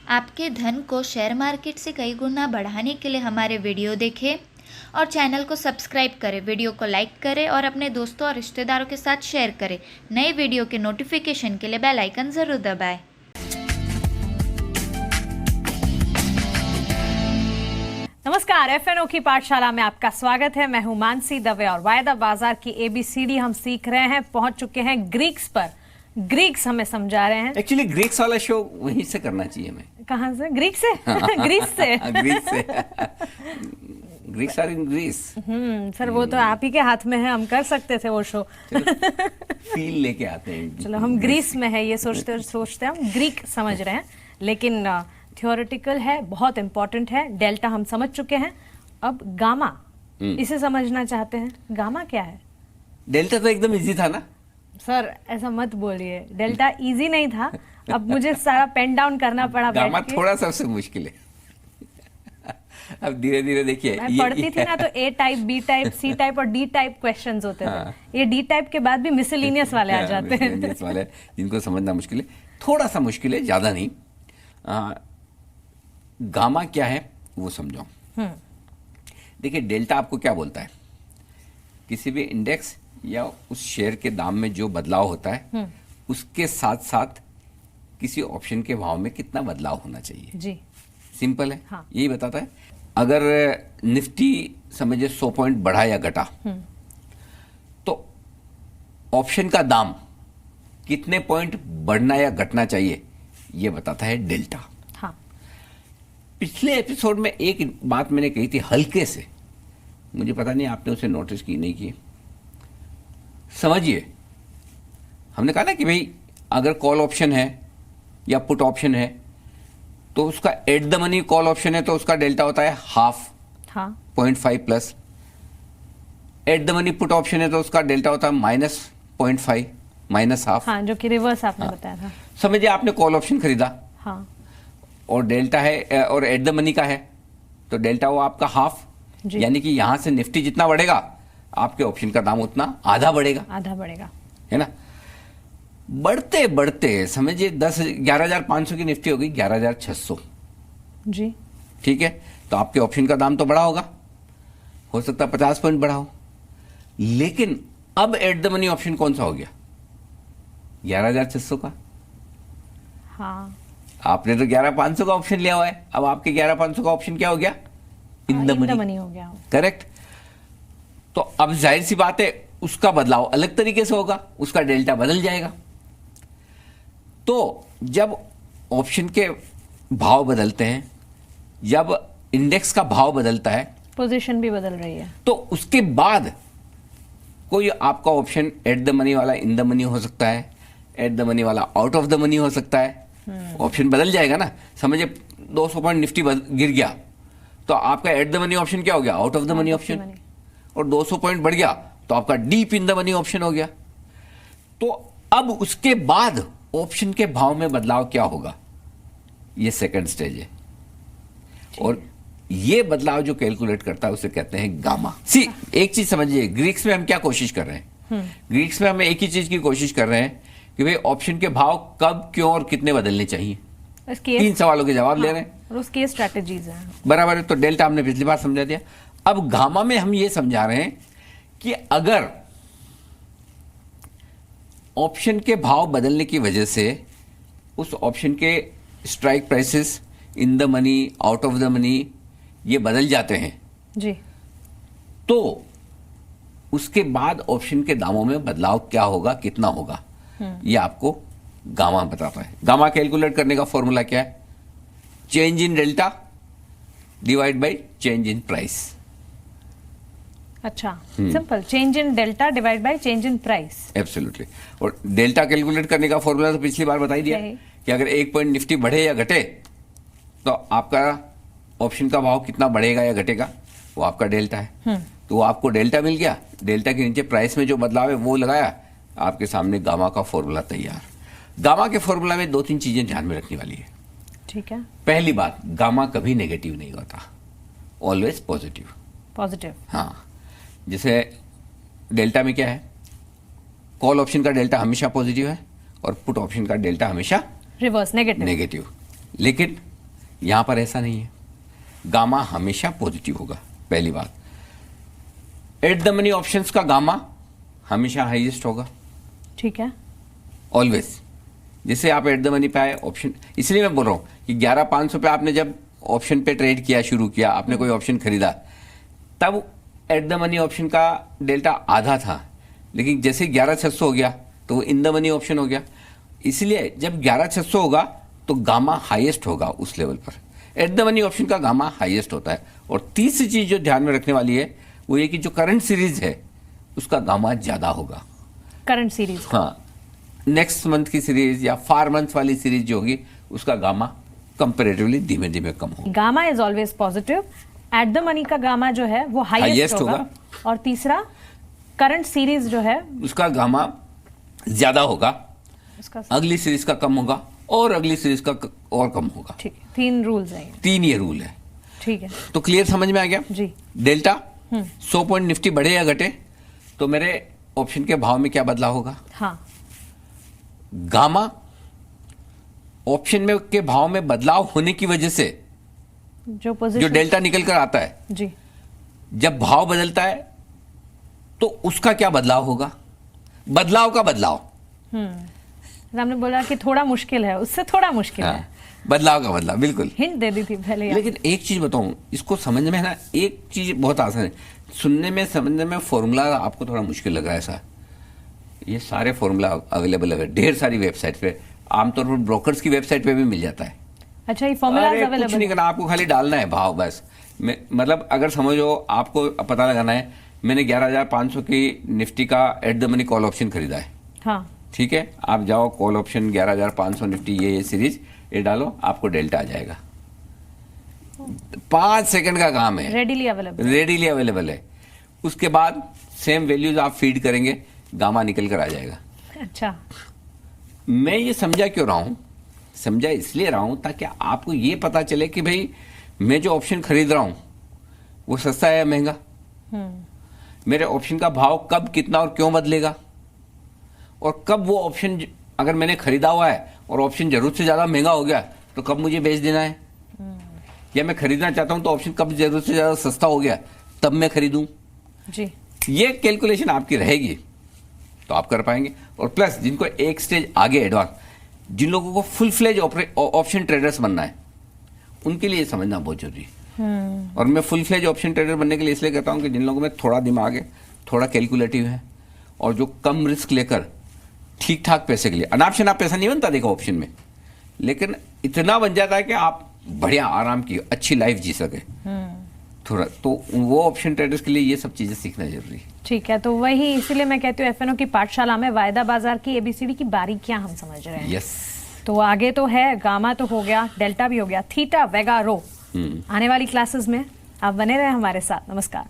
आपके धन को शेयर मार्केट से कई गुना बढ़ाने के लिए हमारे वीडियो देखें और चैनल को सब्सक्राइब करें, वीडियो को लाइक करें और अपने दोस्तों और रिश्तेदारों के साथ शेयर करें। नए वीडियो के नोटिफिकेशन के लिए बेल आइकन ज़रूर दबाएं। नमस्कार, एफएनओ की पाठशाला में आपका स्वागत है। मैं हूं मानसी दवे और वायदा बाजार की एबीसीडी हम सीख रहे हैं। पहुंच चुके हैं ग्रीक्स पर। ग्रीक्स हमें समझा रहे हैं। एक्चुअली ग्रीक्स वाला शो वहीं से करना चाहिए। मैं कहां से? ग्रीक से? ग्रीस से? ग्रीस से। Greeks are in Greece. Sir वो तो आप ही के हाथ में है, हम कर सकते थे वो शो। फील लेके आते हैं। चलो हम ग्रीस में है ये सोचते हम ग्रीक समझ रहे हैं, लेकिन थियोरेटिकल है, बहुत इंपॉर्टेंट है। डेल्टा हम समझ चुके हैं, अब गामा इसे समझना चाहते हैं। गामा क्या है? डेल्टा तो एकदम इजी था ना सर, ऐसा मत बोलिए। डेल्टा इजी नहीं था, अब मुझे सारा पेन डाउन करना पड़ा। गामा थोड़ा सबसे मुश्किल है। अब धीरे धीरे देखिए, मैं पढ़ती थी ना तो A type, B type, C type और डी टाइप क्वेश्चंस होते थे। ये डी टाइप के बाद भी मिसलिनियस वाले आ जाते हैं। मिसलिनियस वाले जिनको समझना मुश्किल है, थोड़ा सा मुश्किल है, ज्यादा नहीं। गामा क्या है वो समझाओ। देखिए, डेल्टा आपको क्या बोलता है? किसी भी इंडेक्स या उस शेयर के दाम में जो बदलाव होता है उसके साथ साथ किसी ऑप्शन के भाव में कितना बदलाव होना चाहिए। जी, सिंपल है। हाँ। यही बताता है। अगर निफ्टी समझे 100 पॉइंट बढ़ा या घटा, तो ऑप्शन का दाम कितने पॉइंट बढ़ना या घटना चाहिए ये बताता है डेल्टा। हाँ। पिछले एपिसोड में एक बात मैंने कही थी हल्के से, मुझे पता नहीं आपने उसे नोटिस की नहीं की। समझिए, हमने कहा ना कि भाई अगर कॉल ऑप्शन है या पुट ऑप्शन है तो उसका at the money call option है तो उसका डेल्टा होता है हाफ। हाँ। 0.5 plus at the money put option है तो उसका डेल्टा होता है -0.5 माइनस हाफ। हाँ, जो कि रिवर्स आपने बताया था। समझिए, आपने कॉल ऑप्शन खरीदा। हाँ। और डेल्टा है और एट द मनी का है तो डेल्टा वो आपका हाफ, यानी कि यहां से निफ्टी जितना बढ़ेगा आपके ऑप्शन का दाम उतना आधा बढ़ेगा। आधा बढ़ेगा, है ना। बढ़ते बढ़ते समझिए 11,500 की निफ्टी होगी 11,600। जी। ठीक है, तो आपके ऑप्शन का दाम तो बढ़ा होगा, हो सकता है 50 पॉइंट बढ़ा हो। लेकिन अब एट द मनी ऑप्शन कौन सा हो गया? 11,600 का। हाँ। आपने तो 11,500 का ऑप्शन लिया हुआ है, अब आपके 11,500 का ऑप्शन क्या हो गया? इन द मनी हो गया। करेक्ट। तो अब जाहिर सी बात है उसका बदलाव अलग तरीके से होगा, उसका डेल्टा बदल जाएगा। तो जब ऑप्शन के भाव बदलते हैं, जब इंडेक्स का भाव बदलता है, पोजीशन भी बदल रही है, तो उसके बाद कोई आपका ऑप्शन एट द मनी वाला इन द मनी हो सकता है, एट द मनी वाला आउट ऑफ द मनी हो सकता है। ऑप्शन बदल जाएगा ना। समझिए 200 पॉइंट निफ्टी गिर गया तो आपका एट द मनी ऑप्शन क्या हो गया? Out of the money option. और 200 पॉइंट बढ़ गया तो आपका deep in the money option हो गया। तो अब उसके बाद ऑप्शन के भाव में बदलाव क्या होगा, ये सेकंड स्टेज है। और ये बदलाव जो कैलकुलेट करता है उसे कहते हैं गामा। सी, एक चीज समझिए, ग्रीक्स में हम क्या कोशिश कर रहे हैं? ग्रीक्स में हम एक ही चीज की कोशिश कर रहे हैं कि भाई ऑप्शन के भाव कब, क्यों और कितने बदलने चाहिए। 3 सवालों के जवाब ले रहे हैं और उसकी स्ट्रैटेजीज हैं। बराबर है। तो डेल्टा हमने पिछली बार समझा दिया। अब गामा में हम ये समझा रहे हैं कि अगर ऑप्शन के भाव बदलने की वजह से उस ऑप्शन के strike prices, in the money, out of the money, ये बदल जाते हैं जी, तो उसके बाद ऑप्शन के दामों में बदलाव क्या होगा, कितना होगा, ये आपको गामा बताता है। गामा कैलकुलेट करने का फॉर्मूला क्या है? Change in delta divide by change in price. अच्छा, simple. Change in delta divide by change in price. Absolutely. और डेल्टा कैलकुलेट करने का फॉर्मूला तो पिछली बार बता ही दिया कि अगर 1 पॉइंट निफ्टी बढ़े या घटे तो आपका ऑप्शन का भाव कितना बढ़ेगा या घटेगा, वो आपका डेल्टा है। तो वो आपको डेल्टा मिल गया, डेल्टा के नीचे प्राइस में जो बदलाव है वो लगाया, आपके सामने गामा का फॉर्मूला तैयार। गामा के फॉर्मूला में 2-3 चीजें ध्यान में रखने वाली है। ठीक है। पहली बात, गामा कभी नेगेटिव नहीं होता, ऑलवेज पॉजिटिव। पॉजिटिव। हाँ, जैसे डेल्टा में क्या है? कॉल ऑप्शन का डेल्टा हमेशा पॉजिटिव है और पुट ऑप्शन का डेल्टा हमेशा रिवर्स नेगेटिव। नेगेटिव। लेकिन यहां पर ऐसा नहीं है, गामा हमेशा पॉजिटिव होगा, पहली बात। एट द मनी ऑप्शंस का गामा हमेशा हाईएस्ट होगा, ठीक है। ऑलवेज। जैसे आप एट द मनी पे आए ऑप्शन, इसलिए मैं बोल रहा हूं कि 11,500 पे आपने जब ऑप्शन पे ट्रेड किया, शुरू किया, आपने कोई ऑप्शन खरीदा, तब एट द मनी ऑप्शन का डेल्टा आधा था, लेकिन जैसे 11,600 हो गया तो वो इन द मनी ऑप्शन हो गया। इसलिए जब 11,600 होगा तो गामा हाईएस्ट होगा उस लेवल पर, एट द मनी ऑप्शन का गामा हाईएस्ट होता है। और तीसरी चीज जो ध्यान में रखने वाली है वो ये कि जो करंट सीरीज है उसका गामा ज्यादा होगा। करंट सीरीज, हाँ, नेक्स्ट मंथ की सीरीज या 4 मंथ वाली सीरीज जो होगी उसका गामा कंपेरेटिवली धीमे धीमे कम होगा। Gamma is always positive. At the money का गामा जो है वो हाईएस्ट होगा। और तीसरा करंट सीरीज जो है उसका गामा ज्यादा होगा, उसका, अगली सीरीज का कम होगा और अगली सीरीज का और कम होगा। ठीक है, 3 रूल्स हैं ये। 3 ये रूल है। ठीक है तो क्लियर समझ में आ गया? जी। डेल्टा 100 पॉइंट निफ्टी बढ़े या घटे तो मेरे ऑप्शन के भाव में क्या बदलाव होगा? हाँ, गामा ऑप्शन में के भाव में बदलाव होने की वजह से जो जो पोजीशन डेल्टा निकल कर आता है, जी, जब भाव बदलता है तो उसका क्या बदलाव होगा? बदलाव का बदलाव। हमने बोला कि थोड़ा मुश्किल है, उससे थोड़ा मुश्किल है। हाँ, बदलाव का बदलाव, बिल्कुल। हिंट दे दी थी पहले यार। लेकिन एक चीज बताऊं, इसको समझने में है ना, एक चीज बहुत आसान है, सुनने में समझने में फॉर्मूला आपको थोड़ा मुश्किल लग रहा है ऐसा, ये सारे फॉर्मूला अवेलेबल है ढेर सारी वेबसाइट पे, आमतौर पर ब्रोकर्स की वेबसाइट पे भी मिल जाता है। अच्छा, ये फॉर्मूला अरे कुछ अवेलेबल नहीं है। करना, आपको खाली डालना है भाव बस। मतलब अगर समझो आपको पता लगाना है, मैंने 11,500 की निफ्टी का at the money call option खरीदा है, हाँ, ठीक है, आप जाओ कॉल ऑप्शन 11,500 निफ्टी ये सीरीज, ये डालो, आपको डेल्टा आ जाएगा। 5 सेकंड का काम है, रेडीली अवेलेबल। रेडीली अवेलेबल है। उसके बाद सेम वैल्यूज आप फीड करेंगे, गामा निकल कर आ जाएगा। अच्छा, मैं ये समझा क्यों रहा हूं? समझा इसलिए रहा हूं ताकि आपको ये पता चले कि भाई मैं जो ऑप्शन खरीद रहा हूं वो सस्ता है या महंगा, मेरे ऑप्शन का भाव कब, कितना और क्यों बदलेगा, और कब वो ऑप्शन अगर मैंने खरीदा हुआ है और ऑप्शन जरूरत से ज्यादा महंगा हो गया तो कब मुझे बेच देना है, या मैं खरीदना चाहता हूं तो ऑप्शन कब जरूरत से ज्यादा सस्ता हो गया तब मैं खरीदूं। जी, ये कैलकुलेशन आपकी रहेगी तो आप कर पाएंगे। और प्लस जिनको एक स्टेज आगे एडवांस, जिन लोगों को फुल फ्लेज ऑप्शन ट्रेडर्स बनना है, उनके लिए समझना बहुत जरूरी है। और मैं फुल फ्लेज ऑप्शन ट्रेडर बनने के लिए इसलिए कहता हूं कि जिन लोगों में थोड़ा दिमाग है, थोड़ा कैलकुलेटिव है, और जो कम रिस्क लेकर ठीक ठाक पैसे के लिए, अनाप शनाप पैसा नहीं बनता देखो ऑप्शन में, लेकिन इतना बन जाता है कि आप बढ़िया आराम की अच्छी लाइफ जी सके थोड़ा, तो वो ऑप्शन ट्रेडर्स के लिए ये सब चीजें सीखना जरूरी है। ठीक है, तो वही इसीलिए मैं कहती हूँ एफएनओ की पाठशाला में वायदा बाजार की एबीसीडी की बारीकियां हम समझ रहे हैं। यस। तो आगे तो है, गामा तो हो गया, डेल्टा भी हो गया, थीटा, वेगा, रो। आने वाली क्लासेस में आप बने रहे हमारे साथ। नमस्कार।